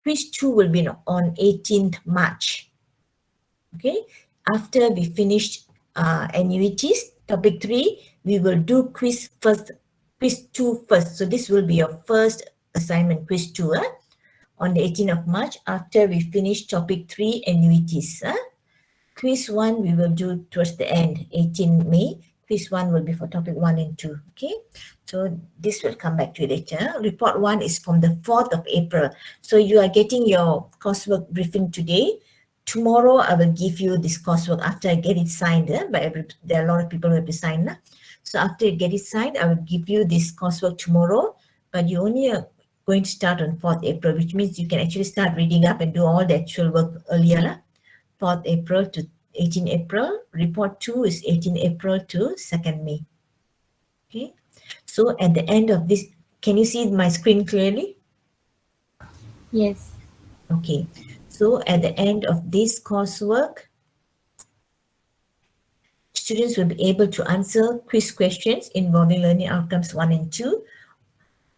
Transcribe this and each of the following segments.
Quiz 2 will be on 18th March. Okay, after we finished annuities, topic 3, we will do quiz 2 first. So this will be your first assignment, quiz 2, on the 18th of March after we finish topic 3, annuities. Quiz 1 we will do towards the end, 18 May. Quiz 1 will be for topic 1 and 2. Okay, so this will come back to you later. Report 1 is from the 4th of April. So you are getting your coursework briefing today. Tomorrow I will give you this coursework after I get it signed. There are a lot of people who have to sign. So after you get it signed, I will give you this coursework tomorrow. But you only are going to start on 4th April, which means you can actually start reading up and do all the actual work earlier. 4th April to 18 April. Report 2 is 18 April to 2nd May. Okay. So at the end of this, can you see my screen clearly? Yes. Okay. So at the end of this coursework, students will be able to answer quiz questions involving learning outcomes 1 and 2,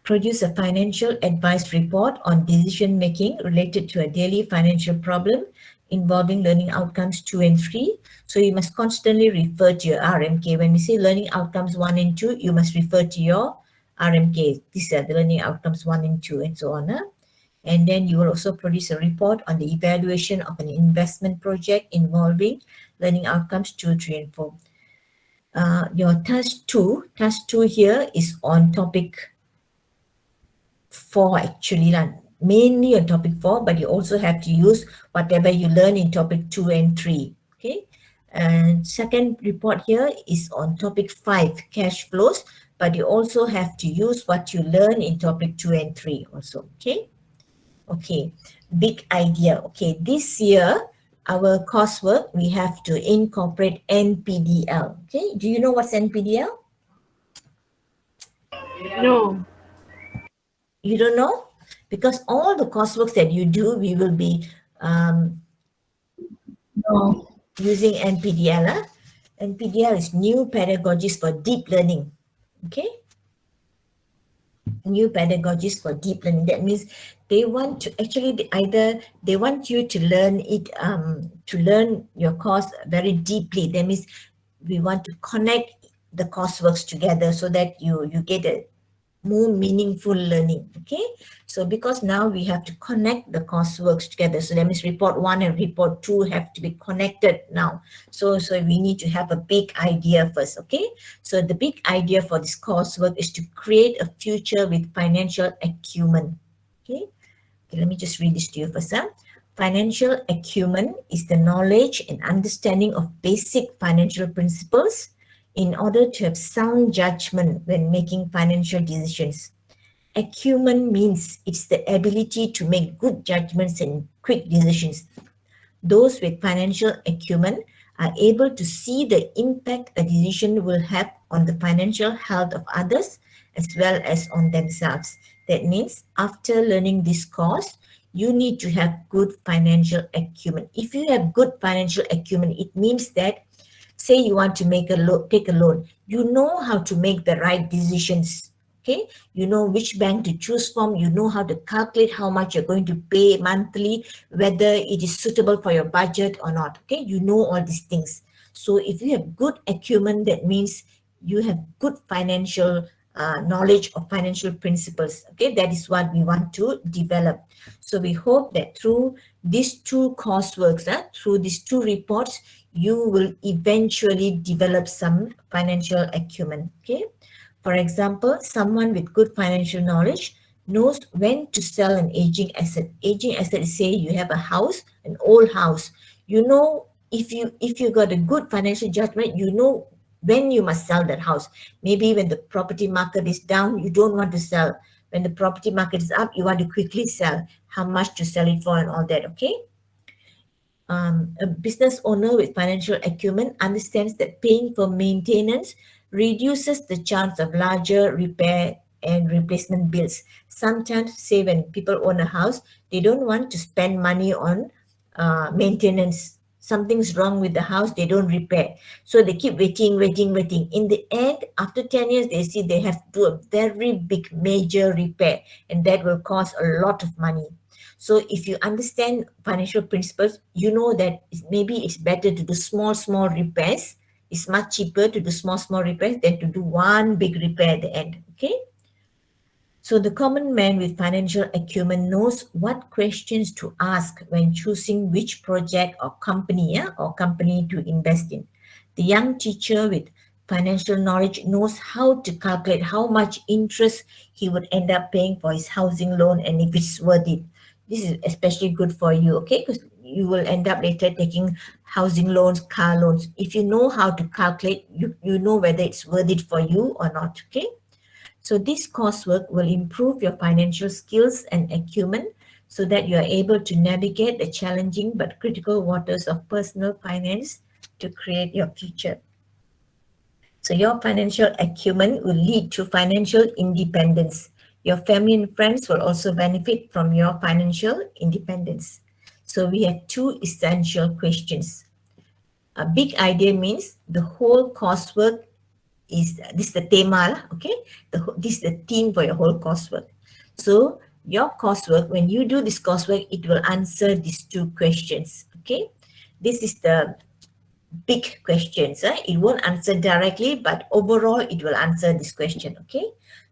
produce a financial advice report on decision making related to a daily financial problem involving learning outcomes 2 and 3. So you must constantly refer to your RMK. When we say learning outcomes 1 and 2, you must refer to your RMK. These are the learning outcomes 1 and 2 and so on. And then you will also produce a report on the evaluation of an investment project involving learning outcomes 2, 3, and 4. Your task 2 here is on topic 4 actually, mainly on topic 4, but you also have to use whatever you learn in topic 2 and 3. Okay, and second report here is on topic 5, cash flows, but you also have to use what you learn in topic 2 and 3 also. Okay, big idea. Okay, this year our coursework, we have to incorporate NPDL. Okay, do you know what's NPDL? No. You don't know? Because all the courseworks that you do, we will be No. using NPDL. NPDL is New Pedagogies for Deep Learning. Okay? New pedagogies for deep learning. That means they want to actually they want you to learn it, to learn your course very deeply. That means we want to connect the courseworks together so that you get a more meaningful learning. Okay, so because now we have to connect the courseworks together, so that means report 1 and report 2 have to be connected now. So we need to have a big idea first. Okay, so the big idea for this coursework is to create a future with financial acumen. Okay, let me just read this to you first. Financial acumen is the knowledge and understanding of basic financial principles in order to have sound judgment when making financial decisions. Acumen means it's the ability to make good judgments and quick decisions. Those with financial acumen are able to see the impact a decision will have on the financial health of others as well as on themselves. That means after learning this course, you need to have good financial acumen. If you have good financial acumen, it means that say you want to take a loan, you know how to make the right decisions. Okay, you know which bank to choose from, you know how to calculate how much you're going to pay monthly, whether it is suitable for your budget or not. Okay, you know all these things. So if you have good acumen, that means you have good financial knowledge of financial principles. Okay, that is what we want to develop. So we hope that through these two courseworks, through these two reports, you will eventually develop some financial acumen. Okay, for example, someone with good financial knowledge knows when to sell an aging asset. Aging asset is, say you have a house, an old house. You know, if you got a good financial judgment, you know when you must sell that house. Maybe when the property market is down, you don't want to sell. When the property market is up, you want to quickly sell. How much to sell it for and all that. Okay. A business owner with financial acumen understands that paying for maintenance reduces the chance of larger repair and replacement bills. Sometimes, say when people own a house, they don't want to spend money on maintenance. Something's wrong with the house, they don't repair. So they keep waiting. In the end, after 10 years, they see they have to do a very big major repair, and that will cost a lot of money. So if you understand financial principles, you know that maybe it's better to do small repairs. It's much cheaper to do small repairs than to do one big repair at the end. Okay. So the common man with financial acumen knows what questions to ask when choosing which project or company, or company to invest in. The young teacher with financial knowledge knows how to calculate how much interest he would end up paying for his housing loan and if it's worth it. This is especially good for you, okay? Because you will end up later taking housing loans, car loans. If you know how to calculate, you know whether it's worth it for you or not, okay? So this coursework will improve your financial skills and acumen so that you are able to navigate the challenging but critical waters of personal finance to create your future. So your financial acumen will lead to financial independence. Your family and friends will also benefit from your financial independence. So we have two essential questions. A big idea means the whole coursework is this is the tema, okay? This is the theme for your whole coursework. So your coursework, when you do this coursework, it will answer these two questions, okay? This is the big questions. It won't answer directly, but overall it will answer this question, okay?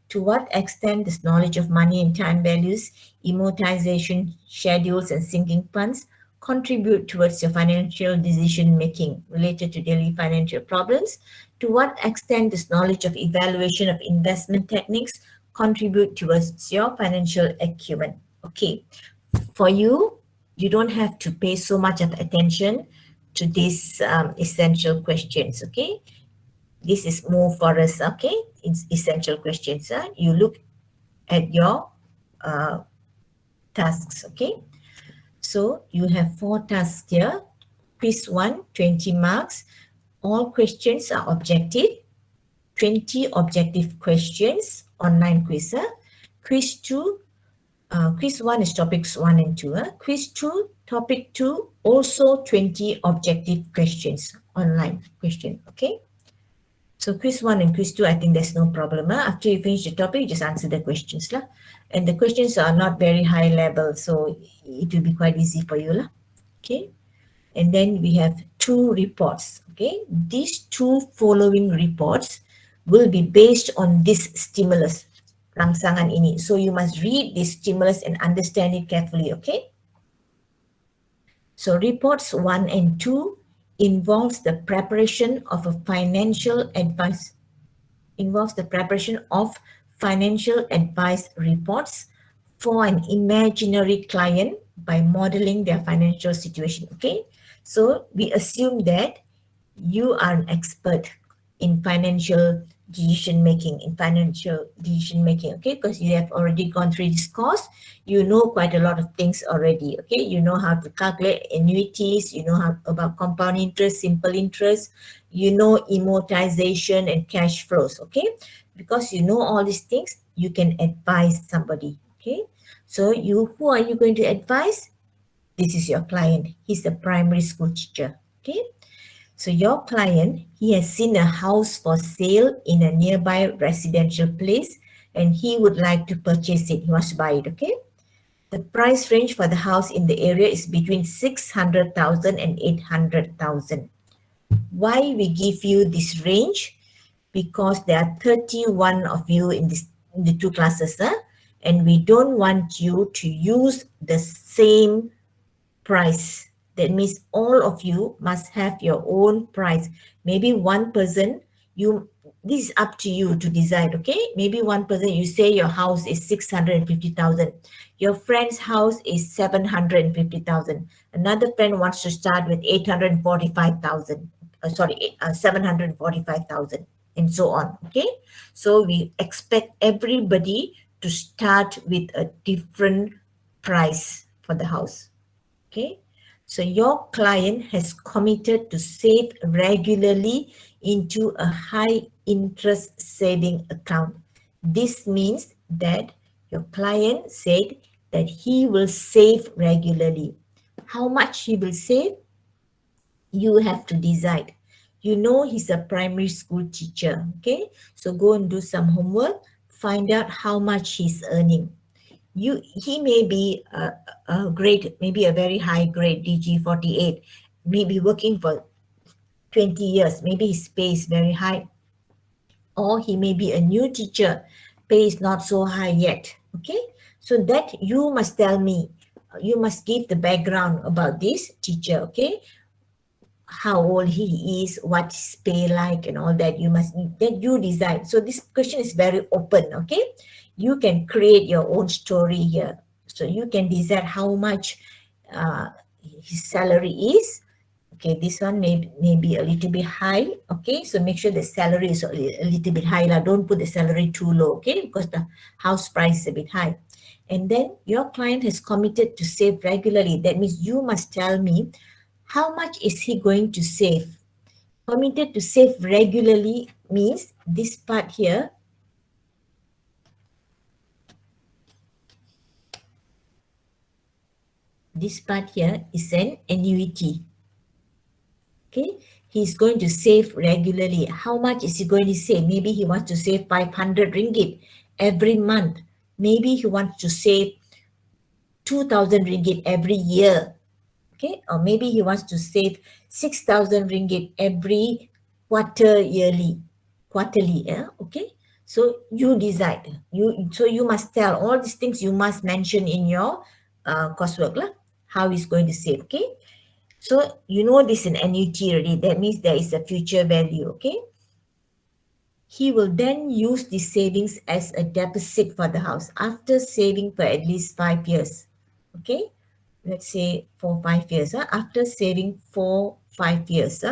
To what extent does knowledge of money and time values, amortization schedules and sinking funds contribute towards your financial decision making related to daily financial problems? To what extent does knowledge of evaluation of investment techniques contribute towards your financial acumen? Okay, for you, you don't have to pay so much of attention to these essential questions, okay? This is more for us, okay? It's essential questions. You look at your uh, tasks, okay? So you have 4 tasks here. Quiz 1, 20 marks. All questions are objective. 20 objective questions, online quiz. Quiz 2, quiz 1 is topics 1 and 2. Quiz 2, topic 2, also 20 objective questions, online question, okay? So quiz 1 and quiz 2, I think there's no problem. After you finish the topic, you just answer the questions. And the questions are not very high level, so it will be quite easy for you. Okay. And then we have 2 reports. Okay. These 2 following reports will be based on this stimulus. Rangsangan ini. So you must read this stimulus and understand it carefully. Okay. So reports 1 and 2 involves the preparation of a financial advice involves the preparation of financial advice reports for an imaginary client by modeling their financial situation. Okay, so we assume that you are an expert in financial decision making, okay, because you have already gone through this course. You know quite a lot of things already, okay? You know how to calculate annuities, you know how about compound interest, simple interest, you know amortization and cash flows, okay? Because you know all these things, you can advise somebody, okay? So who are you going to advise? This is your client. He's a primary school teacher, okay? So your client, he has seen a house for sale in a nearby residential place and he would like to purchase it. He wants to buy it, okay? The price range for the house in the area is between 600,000 and 800,000. Why we give you this range? Because there are 31 of you in the 2 classes, and we don't want you to use the same price. That means all of you must have your own price. Maybe one person, this is up to you to decide, okay? Maybe one person, you say your house is 650,000. Your friend's house is 750,000. Another friend wants to start with 845,000. 745,000 and so on, okay? So we expect everybody to start with a different price for the house. Okay, so your client has committed to save regularly into a high interest saving account. This means that your client said that he will save regularly. How much he will save? You have to decide. You know he's a primary school teacher, okay? So go and do some homework, find out how much he's earning. He may be a grade, maybe a very high grade DG 48, maybe working for 20 years, maybe his pay is very high, or he may be a new teacher, pay is not so high yet. Okay, so that you must tell me, you must give the background about this teacher. Okay, how old he is, what his pay like, and all that. You must, that you decide. So this question is very open. Okay, you can create your own story here. So you can decide how much his salary is. Okay, this one may be a little bit high. Okay, so make sure the salary is a little bit high. Don't put the salary too low, okay, because the house price is a bit high. And then your client has committed to save regularly. That means you must tell me how much is he going to save. Committed to save regularly means this part here, is an annuity. Okay, he's going to save regularly. How much is he going to save? Maybe he wants to save 500 ringgit every month. Maybe he wants to save 2,000 ringgit every year. Okay, or maybe he wants to save 6,000 ringgit every quarterly. Yeah, okay. So you decide. You must tell all these things. You must mention in your coursework lah, how he's going to save. Okay. So you know this in annuity already. That means there is a future value. Okay. He will then use the savings as a deposit for the house after saving for at least 5 years. Okay. Let's say for 5 years. After saving for 5 years.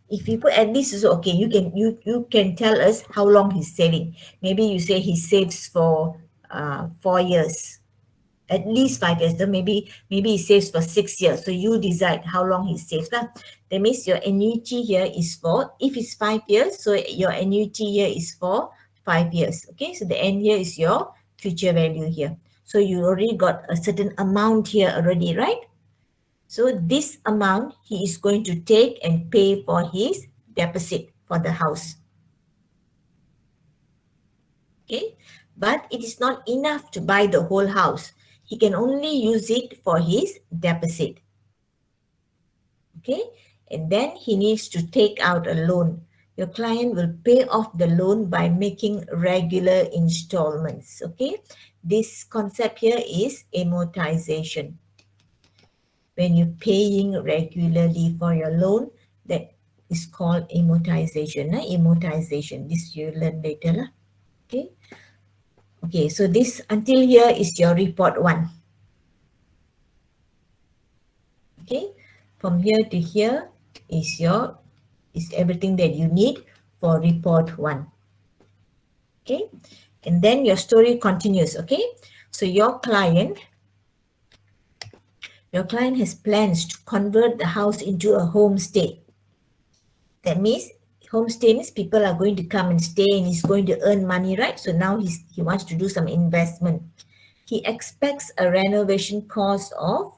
If you put at least, is okay. You can tell us how long he's saving. Maybe you say he saves for 4 years. At least 5 years. Then maybe he saves for 6 years. So you decide how long he saves. That means your annuity here is for, if it's 5 years, so your annuity here is for 5 years. Okay, so the end here is your future value here. So you already got a certain amount here already, right? So this amount he is going to take and pay for his deposit for the house. Okay, but it is not enough to buy the whole house. He can only use it for his deposit. Okay, and then he needs to take out a loan. Your client will pay off the loan by making regular installments. Okay, this concept here is amortization. When you're paying regularly for your loan, that is called amortization. Amortization, this you learn later. Okay. Okay, so this until here is your report 1. Okay, from here to here is everything that you need for report 1. Okay, and then your story continues. Okay, so your client has plans to convert the house into a homestay. That means homestay means people are going to come and stay and he's going to earn money, right? So now he wants to do some investment. He expects a renovation cost of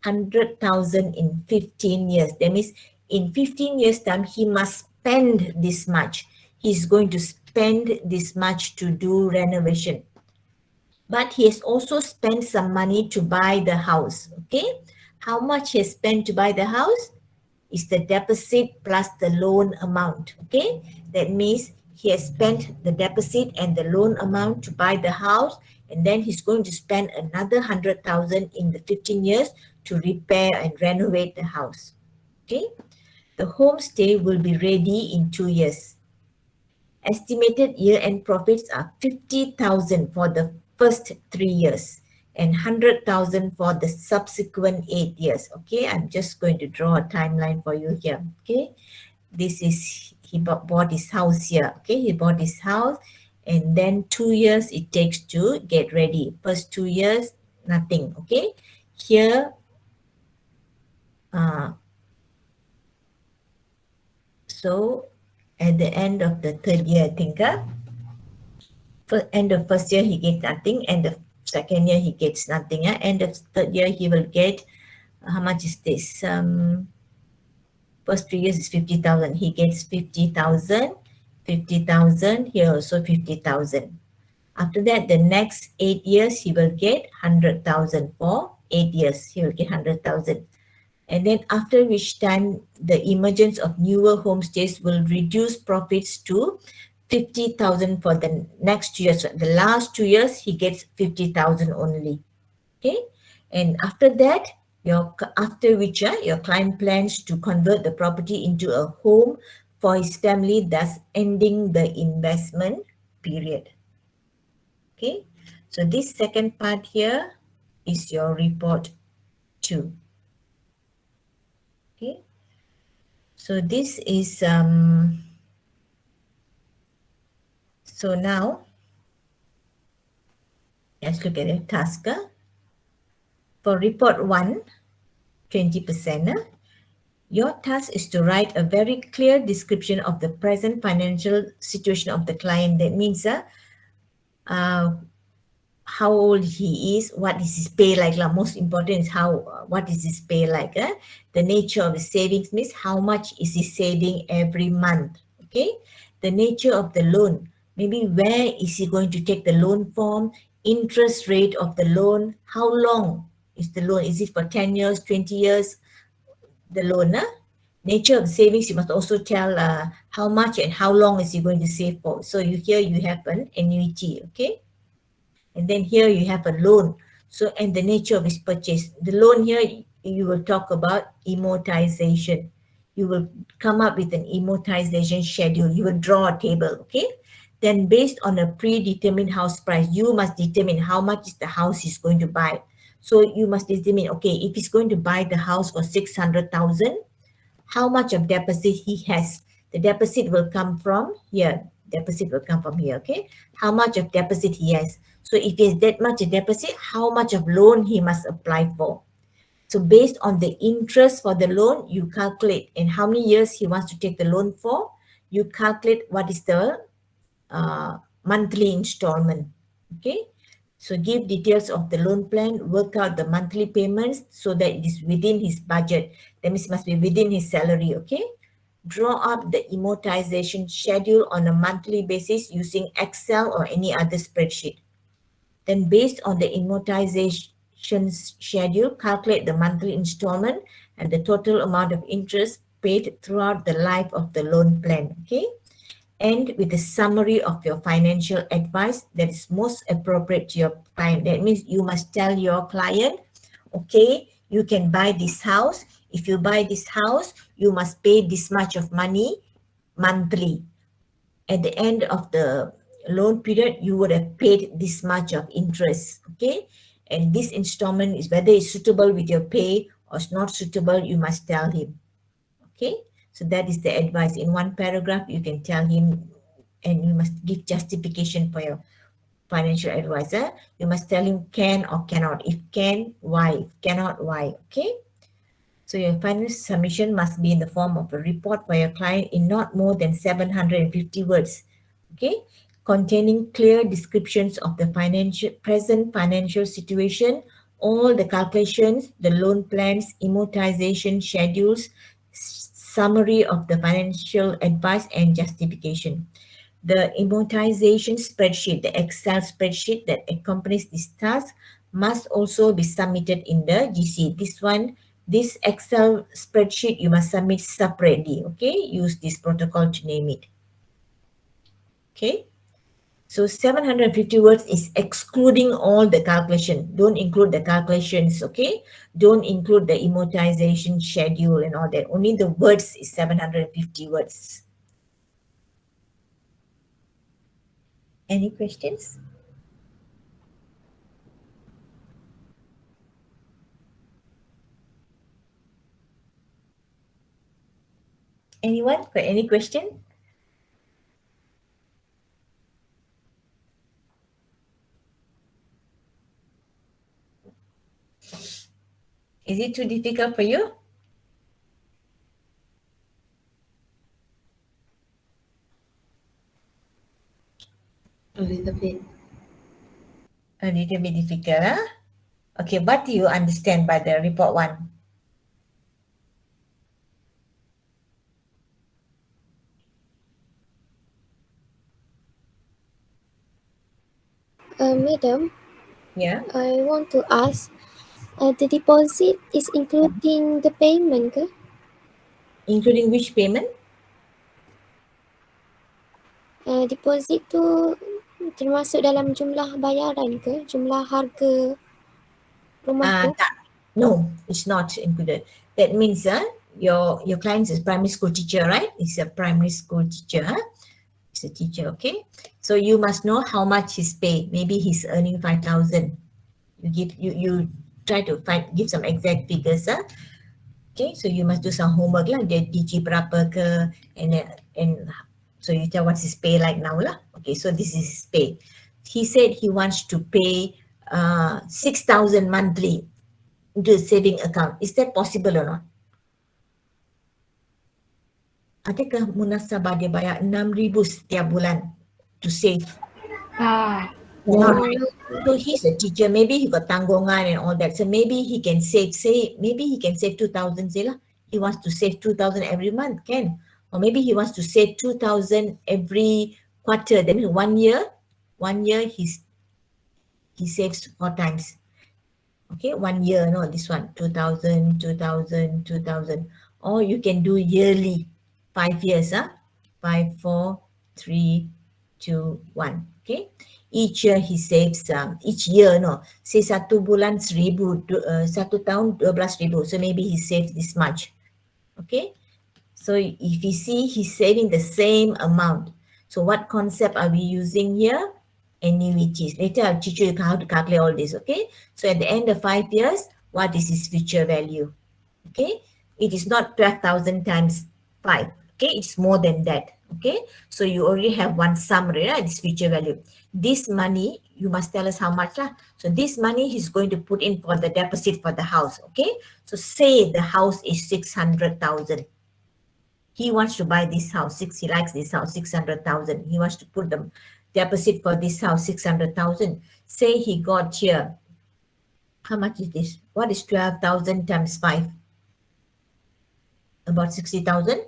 100,000 in 15 years. That means in 15 years time, he must spend this much. He's going to spend this much to do renovation. But he has also spent some money to buy the house. Okay, how much he has spent to buy the house is the deposit plus the loan amount. Okay, that means he has spent the deposit and the loan amount to buy the house, and then he's going to spend another 100,000 in the 15 years to repair and renovate the house. Okay, the homestay will be ready in 2 years. Estimated year-end profits are 50,000 for the first 3 years and 100,000 for the subsequent 8 years. Okay, I'm just going to draw a timeline for you here. Okay, this is, he bought his house here. Okay, he bought his house and then 2 years it takes to get ready. First 2 years, nothing. Okay, here, so at the end of the 3rd year, I think, end of first year he gets nothing, end of second year he gets nothing. End of 3rd year he will get, how much is this? First 3 years is 50,000. He gets 50,000, 50,000. Here also 50,000. After that, the next 8 years, he will get 100,000 for 8 years. He will get 100,000. And then after which time, the emergence of newer homestays will reduce profits to 50,000 for the next 2 years. So the last 2 years, he gets 50,000 only. Okay. And after that, after which your client plans to convert the property into a home for his family, thus ending the investment period. Okay. So this second part here is your report 2. Okay. So this is so now let's look at the task. For report 1, 20%. Your task is to write a very clear description of the present financial situation of the client. That means uh, how old he is, what is his pay like. Most important is what is his pay like. The nature of his savings means how much is he saving every month. Okay. The nature of the loan, maybe where is he going to take the loan from, interest rate of the loan, how long is the loan, is it for 10 years, 20 years, the loan. Nature of savings, you must also tell how much and how long is he going to save for. So here you have an annuity. Okay. And then here you have a loan. So, and the nature of his purchase. The loan here, you will talk about amortization. You will come up with an amortization schedule. You will draw a table, okay? Then based on a predetermined house price, you must determine how much is the house he's going to buy. So you must determine, okay, if he's going to buy the house for 600,000, how much of deposit he has. The deposit will come from here. Deposit will come from here, okay? How much of deposit he has. So if he has that much a deposit, how much of loan he must apply for. So based on the interest for the loan, you calculate, and how many years he wants to take the loan for, you calculate what is the monthly installment, okay? So give details of the loan plan, work out the monthly payments so that it is within his budget. That means it must be within his salary, okay? Draw up the amortization schedule on a monthly basis using Excel or any other spreadsheet. Then based on the amortization schedule, calculate the monthly installment and the total amount of interest paid throughout the life of the loan plan, okay? End with a summary of your financial advice that is most appropriate to your client. That means you must tell your client, okay, you can buy this house. If you buy this house, you must pay this much of money monthly. At the end of the loan period, you would have paid this much of interest, okay? And this installment is whether it's suitable with your pay or it's not suitable, you must tell him, okay? So that is the advice. In one paragraph, you can tell him, and you must give justification for your financial advisor. You must tell him can or cannot. If can, why? If cannot, why? Okay. So your final submission must be in the form of a report for your client in not more than 750 words. Okay. Containing clear descriptions of the present financial situation, all the calculations, the loan plans, amortization schedules, summary of the financial advice, and justification. The amortization spreadsheet, the Excel spreadsheet that accompanies this task, must also be submitted in the GC. This Excel spreadsheet, you must submit separately, okay? Use this protocol to name it, okay? So 750 words is excluding all the calculation. Don't include the calculations, okay? Don't include the amortization schedule and all that. Only the words is 750 words. Any questions? Anyone got any question? Is it too difficult for you? A little bit. A little bit difficult, huh? Okay, what do you understand by the report 1? Madam, Yeah. I want to ask, the deposit is including the payment ke? Including which payment? Deposit tu termasuk dalam jumlah bayaran ke? Jumlah harga rumah tu? No, it's not included. That means your client is primary school teacher, right? It's a primary school teacher. It's a teacher, okay? So you must know how much his pay. Maybe he's earning 5,000. You try to give some exact figures. Okay, so you must do some homework lah. Dia DG berapa ke, and so you tell what's his pay like now lah. Okay, so this is his pay. He said he wants to pay 6,000 monthly into the saving account. Is that possible or not? Adakah munasabah dia bayar 6,000 setiap bulan to save? Cannot, Oh, right? So he's a teacher. Maybe he got tanggungan and all that. So maybe he can save, maybe he can save 2,000, say lah. He wants to save 2,000 every month, can? Or maybe he wants to save 2,000 every quarter. That means 1 year he saves 4 times. Okay, 1 year, no, this one, 2,000, 2,000, 2,000. Or you can do yearly, 5 years, 5, 4, 3, 2, 1. Okay, each year he saves, each year, no, say satu bulan 1,000, satu tahun 12,000. So maybe he saves this much. Okay, so if you see, he's saving the same amount. So what concept are we using here? Annuities. Later I'll teach you how to calculate all this, okay? So at the end of 5 years, what is his future value? Okay, it is not 12,000 times 5. Okay, it's more than that. Okay, so you already have one summary, right? This future value. This money, you must tell us how much lah. So this money he's going to put in for the deposit for the house. Okay, so say the house is 600,000. He wants to buy this house. He likes this house, 600,000. He wants to put the deposit for this house, 600,000. Say he got here. How much is this? What is 12,000 times 5? About 60,000.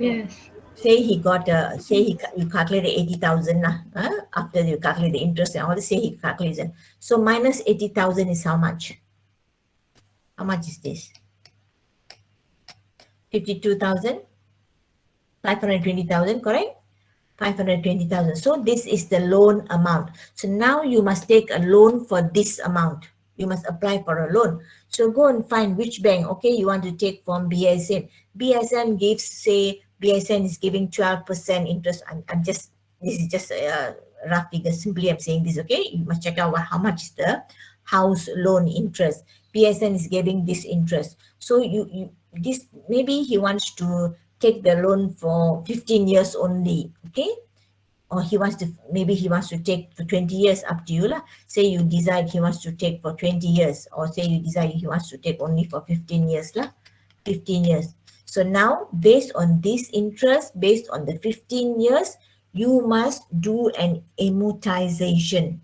Yes. Say he got, you calculate 80,000 after you calculate the interest and all this, say he calculates it. So minus 80,000 is how much? How much is this? 52,000? 520,000, correct? 520,000. So this is the loan amount. So now you must take a loan for this amount. You must apply for a loan. So go and find which bank. Okay, you want to take from BSN. BSN gives, say, BSN is giving 12% interest. This is just a rough figure. Simply I'm saying this, okay? You must check out how much is the house loan interest. BSN is giving this interest. So this, maybe he wants to take the loan for 15 years only, okay? Or maybe he wants to take for 20 years, up to you lah. Say you decide he wants to take for 20 years, or say you decide he wants to take only for 15 years lah, 15 years. So now, based on this interest, based on the 15 years, you must do an amortization.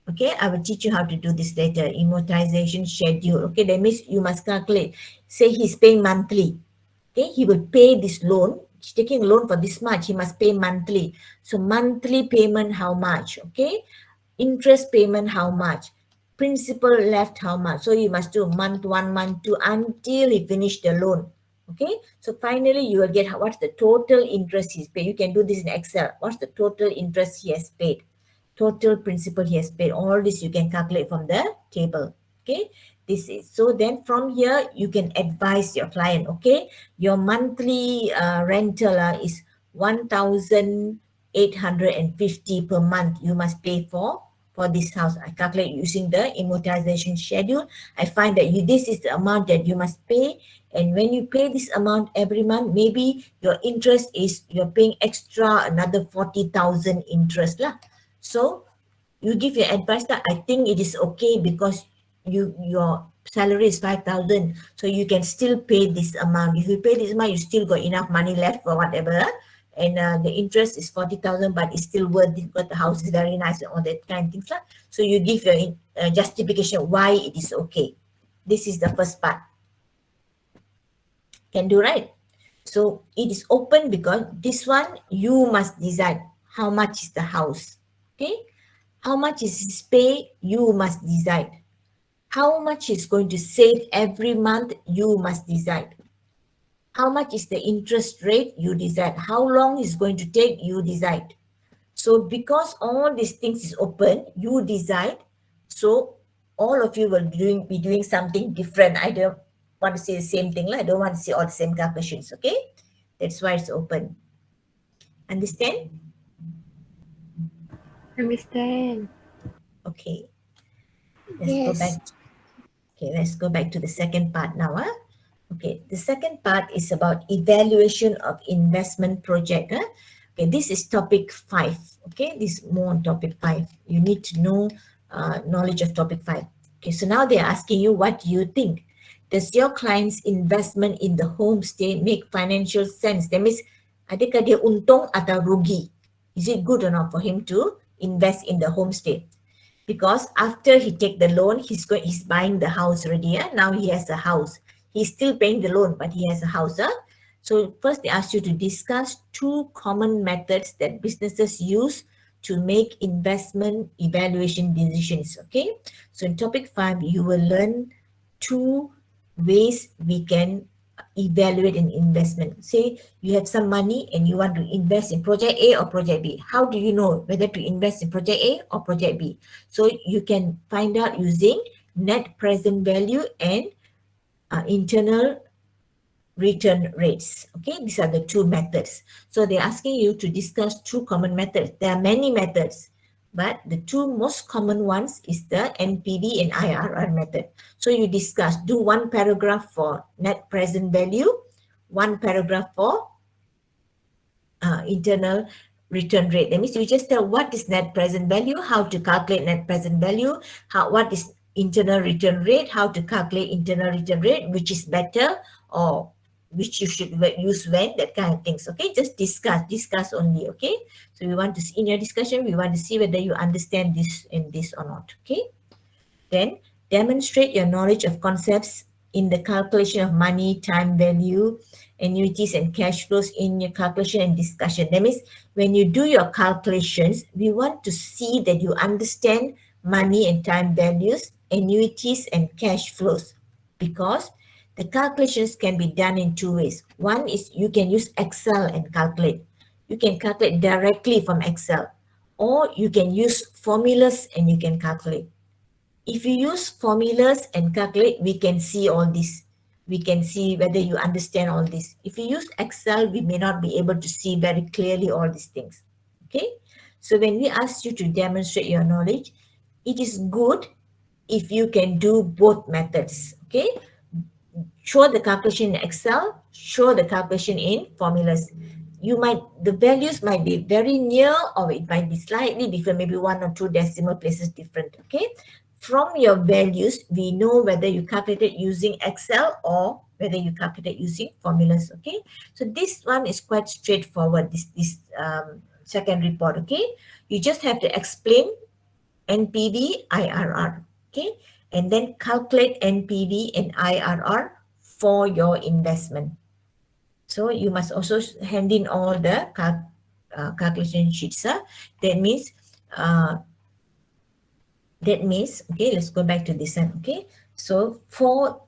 Okay, I will teach you how to do this later. Amortization schedule. Okay, that means you must calculate. Say he's paying monthly. Okay, he will pay this loan. He's taking a loan for this much. He must pay monthly. So monthly payment, how much? Okay, interest payment, how much? Principal left, how much? So you must do month 1, month 2 until he finish the loan. Okay, so finally you will get what's the total interest he's paid. You can do this in Excel. What's the total interest he has paid? Total principal he has paid. All this you can calculate from the table. Okay, this is, so then from here you can advise your client. Okay, your monthly rental is 1,850 per month. You must pay for this house. I calculate using the amortization schedule. I find that this is the amount that you must pay, and when you pay this amount every month, maybe your interest is you're paying extra another 40,000 interest lah. So you give your advice that I think it is okay because your salary is 5,000, so you can still pay this amount. If you pay this amount, you still got enough money left for whatever, and the interest is 40,000, but it's still worth it because the house is very nice and all that kind of things. So you give your justification why it is okay. This is the first part. Can do, right? So it is open because this one you must decide how much is the house. Okay, How much is his pay? You must decide. How much he's going to save every month? You must decide. How much is the interest rate? You decide. How long is going to take? You decide. So because all these things is open, you decide. So all of you will be doing something different. I don't want to say the same thing. I don't want to see all the same calculations. Okay, that's why it's open. Understand? Understand. Okay, let's go Yes. back. Okay, let's go back to the second part now. Okay, the second part is about evaluation of investment project. Okay, this is topic 5. Okay, this is more on topic 5. You need to know knowledge of topic 5. Okay, so now they're asking you, what do you think? Does your client's investment in the homestay make financial sense? That means, adakah dia untung atau rugi? Is it good or not for him to invest in the homestay? Because after he take the loan, he's buying the house already. Now he has a house. He's still paying the loan, but he has a house. So first they ask you to discuss 2 common methods that businesses use to make investment evaluation decisions. Okay, so in topic 5 you will learn 2 ways we can evaluate an investment. Say you have some money and you want to invest in project A or project B. How do you know whether to invest in project A or project B? So you can find out using net present value and internal return rates. Okay, these are the 2 methods. So they're asking you to discuss 2 common methods. There are many methods, but the 2 most common ones is the NPV and IRR method. So you discuss, do 1 paragraph for net present value, 1 paragraph for internal return rate. That means you just tell what is net present value, how to calculate net present value, what is internal return rate, how to calculate internal return rate, which is better or which you should use when, that kind of things. Okay, just discuss only. Okay, so we want to see in your discussion, we want to see whether you understand this and this or not. Okay, then demonstrate your knowledge of concepts in the calculation of money, time value, annuities, and cash flows in your calculation and discussion. That means when you do your calculations, we want to see that you understand money and time values, annuities, and cash flows, because the calculations can be done in 2 ways. One is you can use Excel and calculate. You can calculate directly from Excel, or you can use formulas and you can calculate. If you use formulas and calculate, we can see all this. We can see whether you understand all this. If you use Excel, we may not be able to see very clearly all these things. Okay? So when we ask you to demonstrate your knowledge, it is good if you can do both methods. Okay? Show the calculation in Excel, show the calculation in formulas. The values might be very near or it might be slightly different, maybe 1 or 2 decimal places different. Okay, from your values we know whether you calculated using Excel or whether you calculated using formulas. Okay, so this one is quite straightforward, this second report. Okay, you just have to explain NPV, IRR. Okay, and then calculate NPV and IRR for your investment. So you must also hand in all the calculation sheets. Uh, that means, okay, let's go back to this one. Okay, so for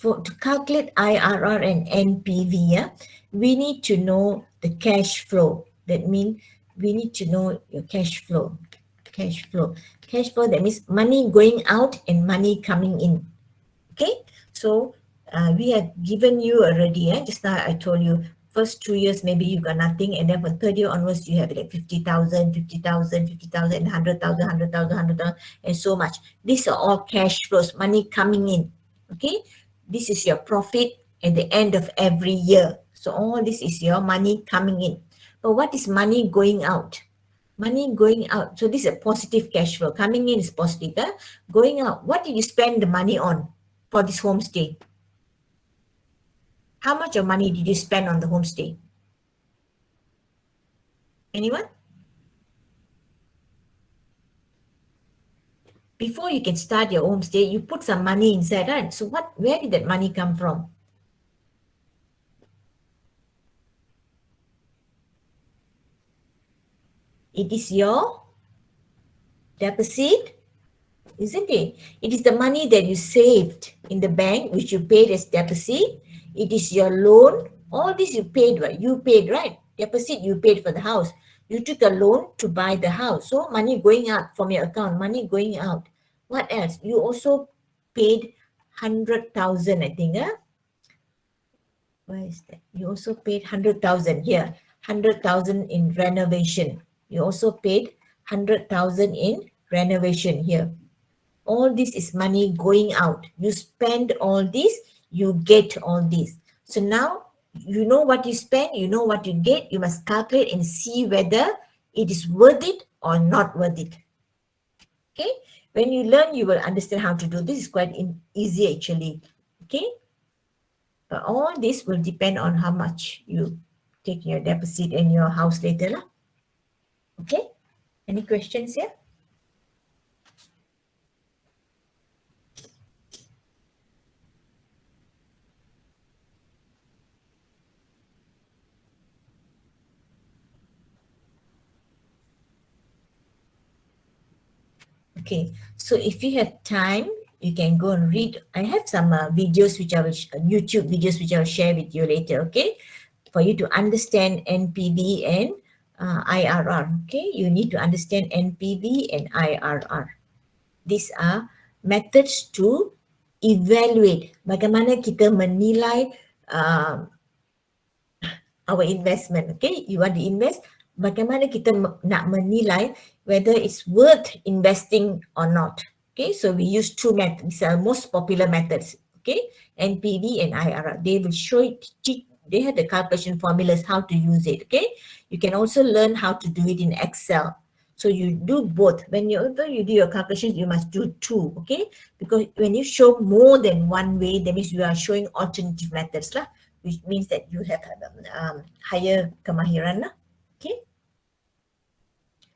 to calculate IRR and NPV, we need to know the cash flow. That means we need to know your cash flow. Cash flow. Cash flow, that means money going out and money coming in. Okay, so we have given you already. Just now I told you, first 2 years maybe you got nothing, and then for third year onwards you have like 50,000, 50,000, 50,000, 100,000, 100,000, 100,000, and so much. These are all cash flows, money coming in. Okay, this is your profit at the end of every year. So all this is your money coming in. But what is money going out? Money going out. So this is a positive cash flow. Coming in is positive. Going out, what did you spend the money on for this homestay? How much of money did you spend on the homestay? Anyone? Before you can start your homestay, you put some money inside, right? So where did that money come from? It is your deposit, isn't it? It is the money that you saved in the bank, which you paid as deposit. It is your loan. All this you paid, right? You paid, right? Deposit, you paid for the house. You took a loan to buy the house. So money going out from your account, money going out. What else? You also paid 100,000, I think. Where is that? You also paid 100,000 here. 100,000 in renovation. You also paid 100,000 in renovation here. All this is money going out. You spend all this, you get all this. So now you know what you spend, you know what you get. You must calculate and see whether it is worth it or not worth it. Okay. When you learn, you will understand how to do this. It's quite easy actually. Okay. But all this will depend on how much you take your deposit in your house later lah. Okay. Any questions here? Okay, so if you have time, you can go and read. I have some videos which I will, YouTube videos which I will share with you later, okay? For you to understand NPV and IRR, okay? You need to understand NPV and IRR. These are methods to evaluate bagaimana kita menilai our investment, okay? You want to invest, bagaimana kita nak menilai whether it's worth investing or not. Okay, so we use two methods. These are most popular methods. Okay, NPV and IRR. They will show it. They have the calculation formulas how to use it. Okay, you can also learn how to do it in Excel. So you do both. Whenever you do your calculations, you must do two. Okay, because when you show more than one way, that means you are showing alternative methods lah, which means that you have higher kemahiran lah. Okay.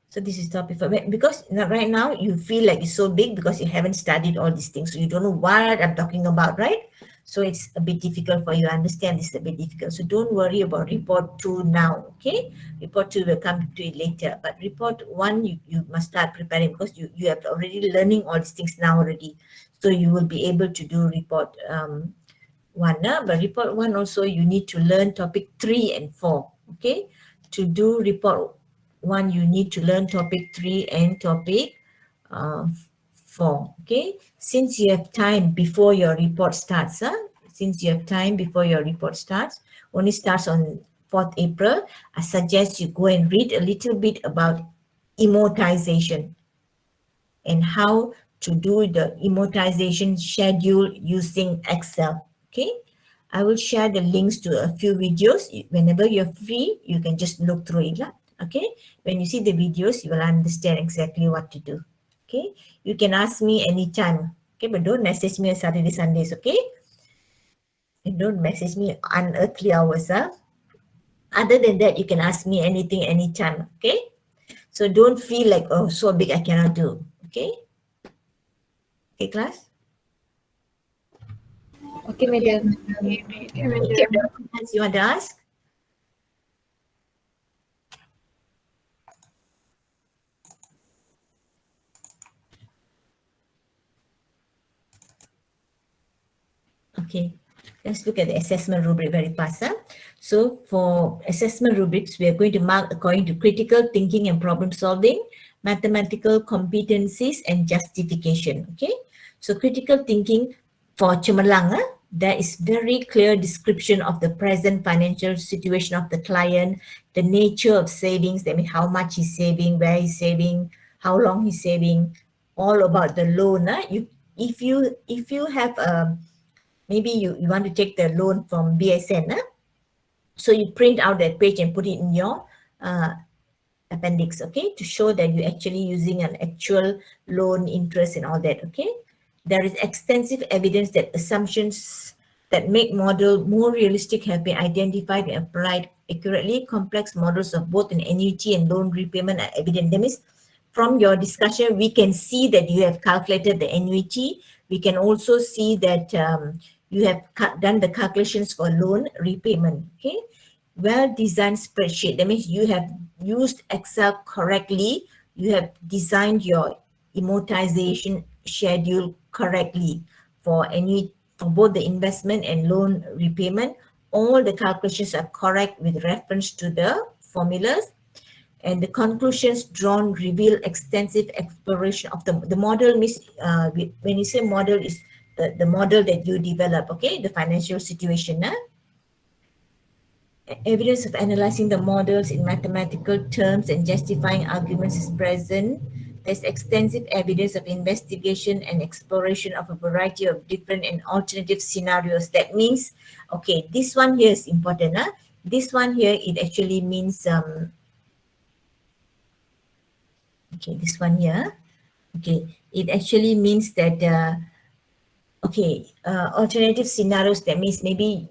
So this is topic for, because right now you feel like it's so big because you haven't studied all these things. So you don't know what I'm talking about, right? So it's a bit difficult for you to understand. This is a bit difficult. So don't worry about report 2 now, okay? Report 2 will come to it later. But report 1, you must start preparing because you have already learning all these things now already. So you will be able to do report 1. But report 1 also you need to learn topic 3 and 4, okay? To do report 1, you need to learn topic 3 and topic 4. Okay, since you have time before your report starts, since you have time before your report starts, only starts on 4th April, I suggest you go and read a little bit about amortization and how to do the amortization schedule using Excel. Okay, I will share the links to a few videos. Whenever you're free, you can just look through it. Okay, when you see the videos, you will understand exactly what to do. Okay, you can ask me anytime. Okay, but don't message me on Saturday, Sundays. Okay, and don't message me unearthly hours. Other than that, you can ask me anything, anytime. Okay, so don't feel like, oh, so big I cannot do. Okay, okay, class. Okay, madam. Okay, you want to ask? Okay, let's look at the assessment rubric very fast. So for assessment rubrics, we are going to mark according to critical thinking and problem solving, mathematical competencies and justification. Okay, so critical thinking for cemerlang, there is very clear description of the present financial situation of the client, the nature of savings, that means how much he's saving, where he's saving, how long he's saving, all about the loan. If you have a maybe you want to take the loan from BSN, so you print out that page and put it in your appendix, okay, to show that you're actually using an actual loan interest and all that, okay. There is extensive evidence that assumptions that make model more realistic have been identified and applied accurately. Complex models of both an annuity and loan repayment are evident. That means from your discussion, we can see that you have calculated the annuity. We can also see that you have done the calculations for loan repayment, okay. Well-designed spreadsheet, that means you have used Excel correctly. You have designed your amortization schedule correctly for both the investment and loan repayment. All the calculations are correct with reference to the formulas, and the conclusions drawn reveal extensive exploration of the model. Means when you say model, is the model that you develop, okay, the financial situation. Evidence of analyzing the models in mathematical terms and justifying arguments is present. There's extensive evidence of investigation and exploration of a variety of different and alternative scenarios. That means, okay, this one here is important. This one here, it actually means, okay, this one here, okay, it actually means that, alternative scenarios, that means maybe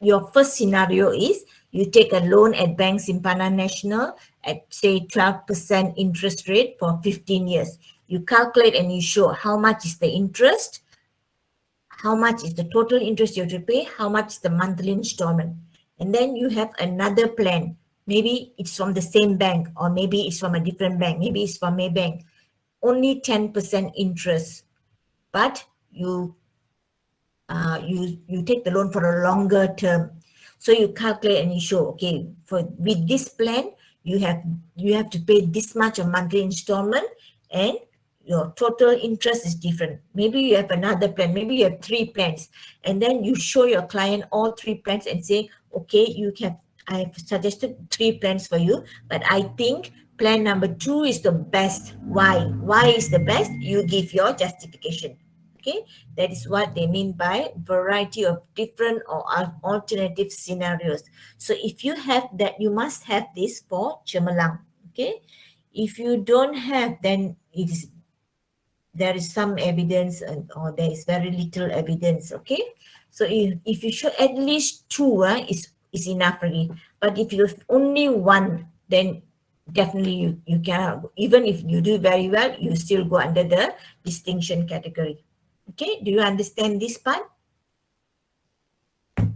your first scenario is you take a loan at Bank Simpanan National at say 12% interest rate for 15 years. You calculate and you show how much is the interest, how much is the total interest you have to pay, how much is the monthly installment. And then you have another plan. Maybe it's from the same bank, or maybe it's from a different bank. Maybe it's from Maybank. Only 10% interest, but you take the loan for a longer term. So you calculate and you show, okay, with this plan, you have to pay this much of monthly installment, and your total interest is different. Maybe you have another plan, maybe you have 3 plans, and then you show your client all 3 plans and say, okay, I've suggested 3 plans for you, but I think plan number 2 is the best. Why? Why is the best? You give your justification. Okay, that is what they mean by variety of different or alternative scenarios. So if you have that, you must have this for Cemerlang. Okay, if you don't have, then there is some evidence, or there is very little evidence. Okay, so if you show at least 2, is enough already. But if you have only 1, then definitely you cannot. Even if you do very well, you still go under the distinction category. Okay, do you understand this part? Do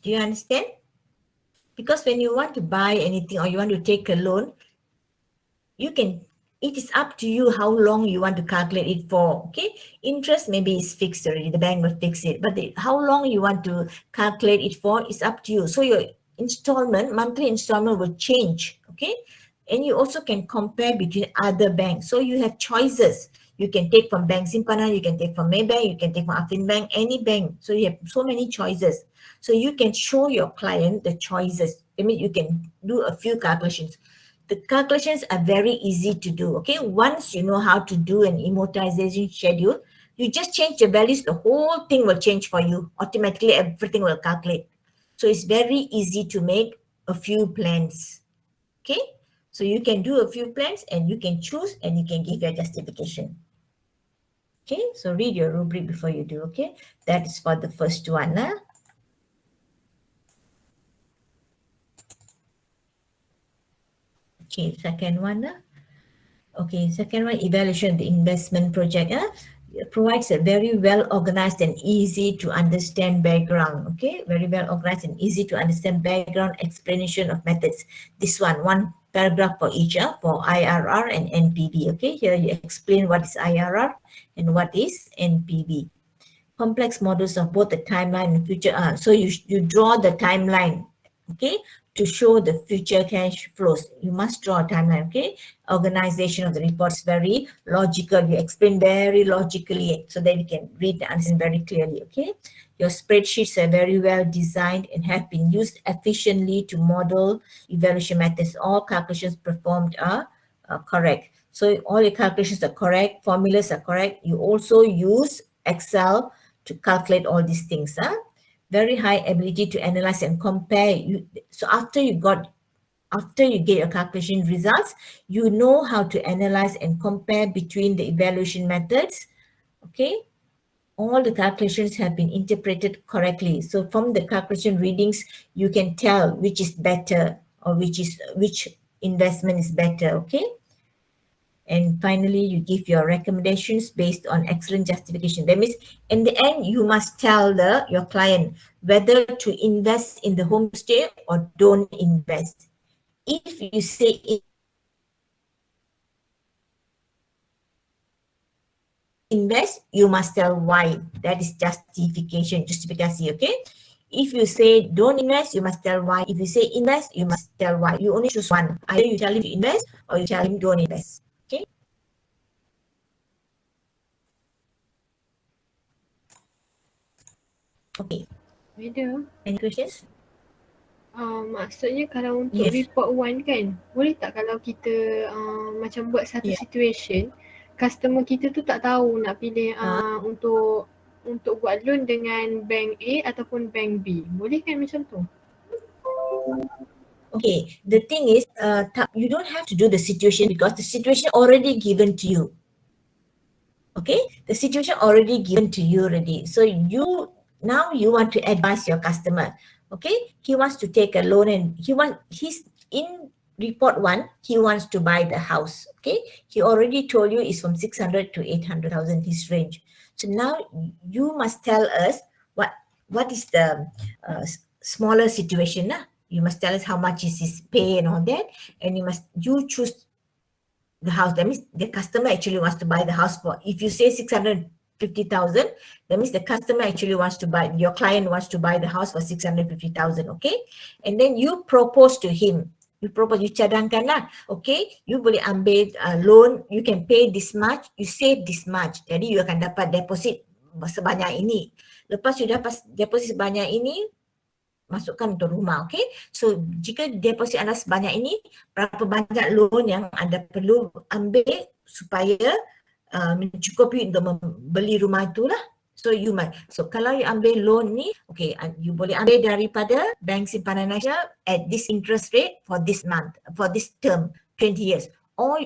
you understand? Because when you want to buy anything or you want to take a loan, it is up to you how long you want to calculate it for. Okay, interest maybe is fixed already, the bank will fix it, but how long you want to calculate it for is up to you. So your monthly installment will change. Okay, and you also can compare between other banks. So you have choices. You can take from Bank Simpanan, you can take from Maybank, you can take from Affin Bank, any bank. So you have so many choices. So you can show your client the choices. I mean, you can do a few calculations. The calculations are very easy to do. Okay, once you know how to do an amortization schedule, you just change the values, the whole thing will change for you. Automatically, everything will calculate. So it's very easy to make a few plans. Okay, so you can do a few plans and you can choose and you can give your justification. Okay, so read your rubric before you do. Okay, that is for the first one. Okay, second one. Okay, second one, evaluation of the investment project. It provides a very well organized and easy to understand background. Okay, very well organized and easy to understand background explanation of methods. This one paragraph for each, for IRR and NPV. Okay, here you explain what is IRR and what is NPV. Complex models of both the timeline and future. So you draw the timeline, okay, to show the future cash flows. You must draw a timeline. Okay, organization of the reports very logical. You explain very logically so that you can read the answer very clearly. Okay, your spreadsheets are very well designed and have been used efficiently to model evaluation methods. All calculations performed are correct. So all your calculations are correct, formulas are correct. You also use Excel to calculate all these things. Very high ability to analyze and compare. So after you get your calculation results, you know how to analyze and compare between the evaluation methods. Okay, all the calculations have been interpreted correctly. So from the calculation readings, you can tell which is better or which investment is better. Okay. And finally, you give your recommendations based on excellent justification. That means in the end, you must tell your client whether to invest in the homestay or don't invest. If you say invest, you must tell why. That is justification, okay? If you say don't invest, you must tell why. If you say invest, you must tell why. You only choose one. Either you tell him to invest or you tell him don't invest. Okay? Okay. Madam, Any questions? maksudnya kalau untuk Yes. report one kan, boleh tak kalau kita macam buat satu situation, customer kita tu tak tahu nak pilih untuk buat loan dengan bank A ataupun bank B. Boleh kan macam tu? Okay. The thing is, you don't have to do the situation because the situation already given to you. Okay, the situation already given to you already. So now you want to advise your customer. Okay, he wants to take a loan and he's in report one, he wants to buy the house. Okay, he already told you it's from 600 to 800,000 his range. So now you must tell us what is the smaller situation. You must tell us how much is his pay and all that, and you choose the house. That means the customer actually wants to buy the house for, if you say 650,000, that means the customer actually wants to buy, your client wants to buy the house for 650,000, okay? And then you propose to him, you cadangkan lah, okay, you boleh ambil loan, you can pay this much, you save this much, jadi you akan dapat deposit sebanyak ini. Lepas you dapat deposit sebanyak ini, masukkan untuk rumah, okay? So, jika deposit anda sebanyak ini, berapa banyak loan yang anda perlu ambil supaya mencukupi untuk membeli rumah itulah. So, kalau you ambil loan ni, okay, you boleh ambil daripada Bank Simpanan Nasional at this interest rate for this month, for this term, 20 years. Or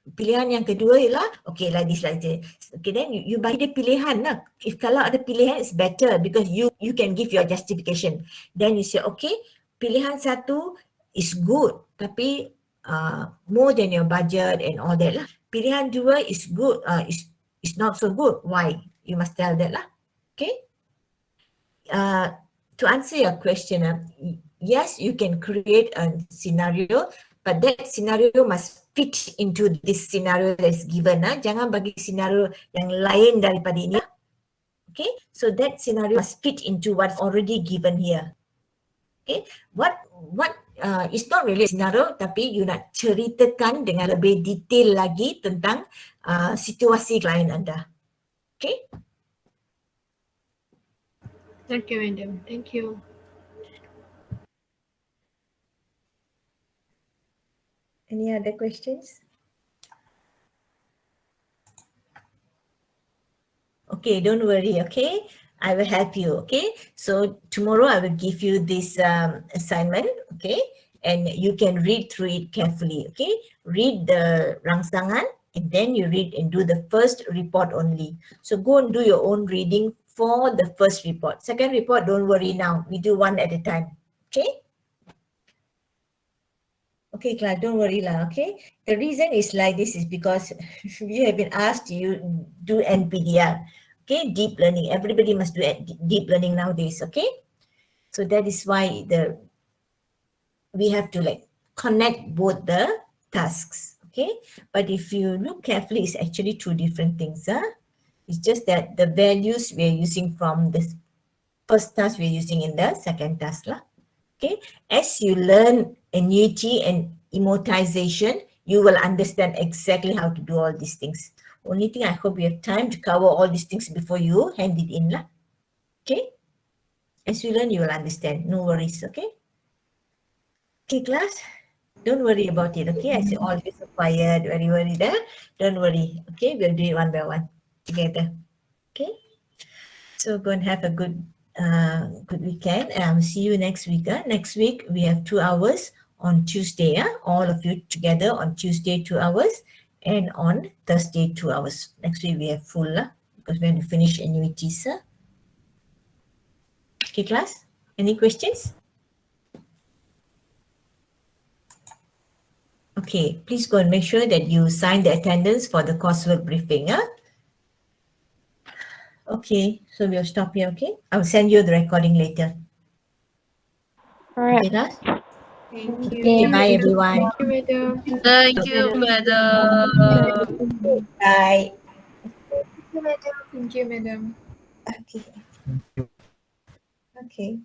pilihan yang kedua ialah okay, like this. Okay, then you bagi dia pilihan lah. If kalau ada pilihan, it's better because you can give your justification. Then you say okay, pilihan satu is good tapi more than your budget and all that lah. Pilihan dua is good, is not so good. Why? You must tell that lah. Okay. To answer your question, yes, you can create a scenario, but that scenario must fit into this scenario that is given. Jangan bagi scenario yang lain daripada ini. Okay, so that scenario must fit into what's already given here. Okay, what it's not really a scenario, tapi you nak ceritakan dengan lebih detail lagi tentang situasi klien anda. Okay. Okay, madam. Thank you. Any other questions? Okay, don't worry, okay? I will help you, okay? So tomorrow I will give you this assignment, okay? And you can read through it carefully, okay? Read the rangsangan and then you read and do the first report only. So go and do your own reading for the first report. Second report, don't worry now. We do one at a time, okay? Okay, Clara, don't worry lah, okay? The reason is like this is because we have been asked to do NPDR, okay? Deep learning. Everybody must do deep learning nowadays, okay? So that is why we have to like connect both the tasks, okay? But if you look carefully, it's actually two different things. It's just that the values we're using from this first task we're using in the second task lah. Okay, as you learn annuity and amortization, you will understand exactly how to do all these things. Only thing, I hope you have time to cover all these things before you hand it in lah. Okay, as you learn, you will understand. No worries, okay? Okay, class, don't worry about it, okay? I say always so quiet, very worried, don't worry, okay? We'll do it one by one together, okay? So go and have a good weekend. See you next week. Next week we have 2 hours on Tuesday. All of you together on Tuesday 2 hours and on Thursday 2 hours. Next week we have full because we have to finish annuities. Okay, class. Any questions? Okay, please go and make sure that you sign the attendance for the coursework briefing. Okay, so we'll stop here, okay? I'll send you the recording later. Alright. Okay, guys? Thank you. Okay, bye everyone. Thank you, madam. Thank you, madam. Bye. you, madam. Thank you, madam. Okay. Okay.